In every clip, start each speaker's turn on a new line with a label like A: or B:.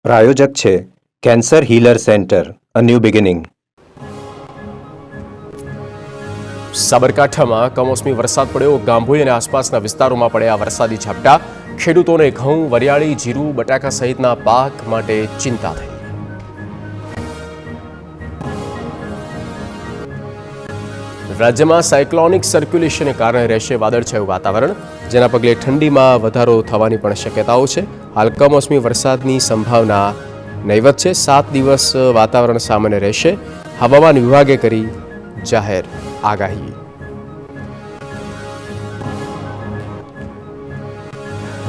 A: પ્રાયોજક છે cancer healer centre, a new beginning.
B: સાબરકાંઠામાં કમોસમી વરસાદ પડ્યો. ગાંભોઈ અને આસપાસના વિસ્તારોમાં પડ્યા વરસાદી ઝાપટા. ખેડૂતોને ઘઉં, વરિયાળી, જીરું, બટાકા સહિતના પાક માટે ચિંતા થઈ. રાજ્યમાં સાયક્લોનિક સર્ક્યુલેશનને કારણે રહેશે વાદળછાયું વાતાવરણ, જેના પગલે ઠંડીમાં વધારો થવાની પણ શક્યતાઓ છે. હાલ કમોસમી વરસાદની સંભાવના નહીવત છે. 7 દિવસ વાતાવરણ સામાન્ય રહેશે. હવામાન વિભાગે કરી જાહેર આગાહી.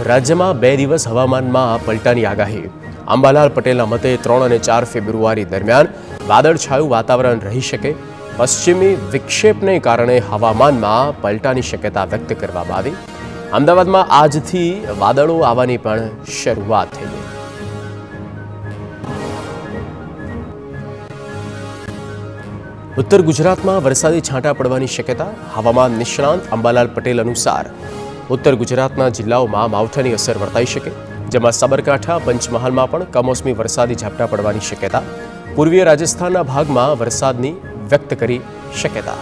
B: રાજ્યમાં 2 દિવસ હવામાનમાં પલટાની આગાહી. અંબાલાલ પટેલના મતે 3 અને 4 ફેબ્રુઆરી દરમિયાન વાદળછાયું વાતાવરણ રહી શકે. પશ્ચિમી વિક્ષેપને કારણે હવામાનમાં પલટાની શક્યતા વ્યક્ત કરવામાં આવી. અમદાવાદમાં આજથી વાદળો આવવાની પણ શરૂઆત થઈ ગઈ. ઉત્તર ગુજરાતમાં વરસાદી છાંટા પડવાની શક્યતા. હવામાન નિષ્ણાંત અંબાલાલ પટેલ અનુસાર ઉત્તર ગુજરાતના જિલ્લાઓમાં માવઠાની અસર વર્તાઈ શકે, જેમાં સાબરકાંઠા, પંચમહાલમાં પણ કમોસમી વરસાદી ઝાપટા પડવાની શક્યતા. પૂર્વીય રાજસ્થાનના ભાગમાં વરસાદની વ્યક્ત કરી શક્યતા.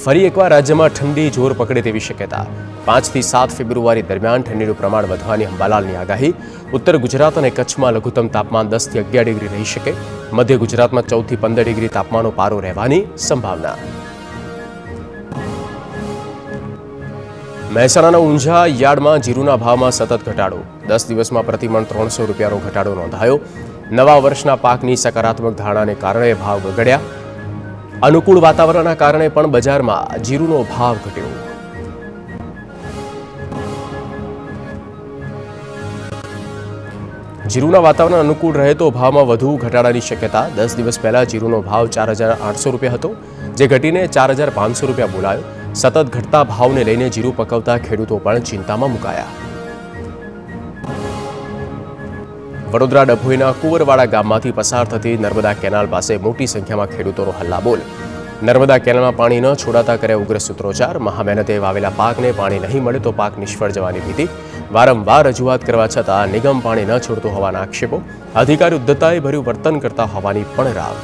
B: ફરી એકવાર રાજ્યમાં ઠંડી જોર પકડે તેવી શક્યતા. 5 થી 7 ફેબ્રુઆરી દરમિયાન ઠંડીનું પ્રમાણ વધવાની અંબાલાલની આગાહી. ઉત્તર ગુજરાત અને કચ્છમાં લઘુત્તમ તાપમાન 10 થી 11 ડિગ્રી રહી શકે. મધ્ય ગુજરાતમાં 14 થી 15 ડિગ્રી તાપમાનનો પારો રહેવાની સંભાવના. મહેસાણાના ઊંઝા યાર્ડમાં જીરુના ભાવમાં સતત ઘટાડો. 10 દિવસમાં પ્રતિમણ 300 રૂપિયાનો ઘટાડો નોંધાયો. નવા વર્ષના પાકની સકારાત્મક ધારણાને કારણે ભાવ ગગડ્યા. અનુકૂળ વાતાવરણના કારણે પણ બજારમાં જીરુનો ભાવ ઘટ્યો. જીરુના વાતાવરણ અનુકૂળ રહે તો ભાવમાં વધુ ઘટાડાની શક્યતા. 10 દિવસ પહેલા જીરુનો ભાવ 4,800 રૂપિયા હતો, જે ઘટીને 4,500 રૂપિયા બોલાયો. સતત ઘટતા ભાવને લઈને જીરું પકવતા ખેડૂતો પણ ચિંતામાં મુકાયા. વડોદરા ડભોઈના કુંવરવાડા ગામમાંથી પસાર થતી નર્મદા કેનાલ પાસે મોટી સંખ્યામાં ખેડૂતોનો હલ્લાબોલ. નર્મદા કેનાલમાં પાણી ન છોડાતા કર્યા ઉગ્ર સૂત્રોચ્ચાર. મહામહેનતે વાવેલા પાકને પાણી નહીં મળે તો પાક નિષ્ફળ જવાની ભીતિ. વારંવાર રજૂઆત કરવા છતાં નિગમ પાણી ન છોડતો હોવાના આક્ષેપો. અધિકારી ઉદ્ધતાએ ભર્યું વર્તન કરતા હોવાની પણ રાવ.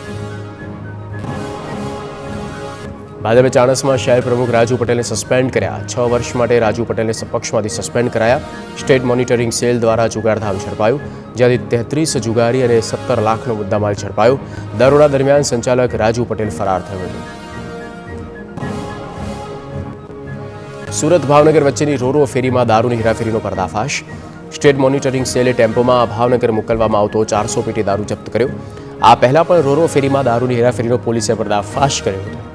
B: ભાજપે ચાણસ્મા શહેર પ્રમુખ રાજુ પટેલને સસ્પેન્ડ કર્યા. 6 વર્ષ માટે રાજુ પટેલને પક્ષમાંથી સસ્પેન્ડ કરાયા. સ્ટેટ મોનિટરિંગ સેલ દ્વારા જુગારધામ ઝડપાયું, જ્યાંથી 33 જુગારી અને 17 લાખનો મુદ્દામાલ ઝડપાયો. દરોડા દરમિયાન સંચાલક રાજુ પટેલ ફરાર થયો હતો. સુરત ભાવનગર વચ્ચેની રોરો ફેરીમાં દારૂની હેરાફેરીનો પર્દાફાશ. સ્ટેટ મોનિટરિંગ સેલે ટેમ્પોમાં ભાવનગર મોકલવામાં આવતો 400 પેટી દારૂ જપ્ત કર્યો. આ પહેલા પણ રોરો ફેરીમાં દારૂની હેરાફેરીનો પોલીસે પર્દાફાશ કર્યો હતો.